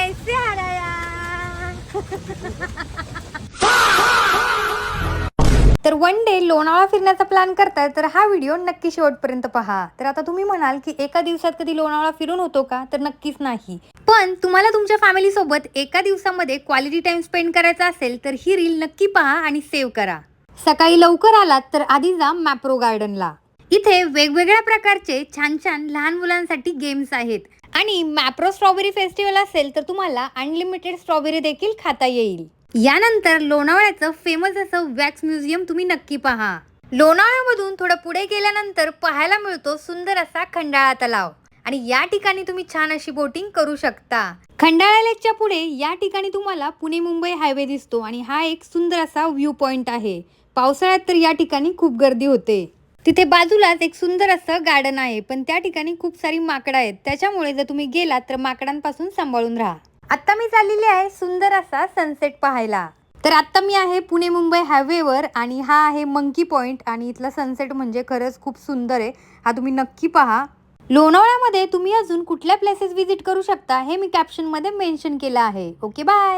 कैसे हराया तर वन डे लोणावळा फिरण्याचा प्लॅन करताय तर हा व्हिडिओ नक्की शेवटपर्यंत पहा. तर आता तुम्ही म्हणाल की एका दिवसात कधी लोणावळा फिरून होतो का? तर नक्कीच नाही. पण तुम्हाला तुमच्या फॅमिली सोबत एका दिवसामध्ये क्वालिटी टाइम स्पेंड करायचा असेल तर ही रील नक्की पहा आणि सेव्ह करा. सकाळी लवकर आलात तर आधी जा मॅप्रो गार्डनला. इथे वेगवेगळ्या प्रकारचे छान छान लहान मुलांसाठी गेम्स आहेत आणि मॅप्रो स्ट्रॉबेरी फेस्टिवल असेल तर तुम्हाला अनलिमिटेड स्ट्रॉबेरी देखील खाता येईल. यानंतर लोणावळ्याचं फेमस असं वॅक्स म्युझियम तुम्ही नक्की पहा. लोणावळ्यामधून थोडं पुढे गेल्यानंतर पाहायला मिळतो सुंदर असा खंडाळा तलाव आणि या ठिकाणी तुम्ही छान अशी बोटिंग करू शकता. खंडाळा लेकच्या पुढे या ठिकाणी तुम्हाला पुणे मुंबई हायवे दिसतो आणि हा एक सुंदर असा व्ह्यू पॉइंट आहे. पावसाळ्यात तर या ठिकाणी खूप गर्दी होते. तिथे बाजूलाच एक सुंदर असं गार्डन आहे पण त्या ठिकाणी खूप सारी माकडं आहेत, त्याच्यामुळे जर तुम्ही गेलात तर माकडांपासून सांभाळून राहा. आता मी चाललेली आहे सुंदर असा सनसेट पाहायला. तर आता मी आहे पुणे मुंबई हायवेवर आणि हा आहे मंकी पॉइंट आणि इथला सनसेट म्हणजे खरंच खूप सुंदर आहे. हा तुम्ही नक्की पहा. लोणावळ्यामध्ये तुम्ही अजून कुठल्या प्लेसेस व्हिजिट करू शकता हे मी कॅप्शन मध्ये मेन्शन केलं आहे. Okay bye.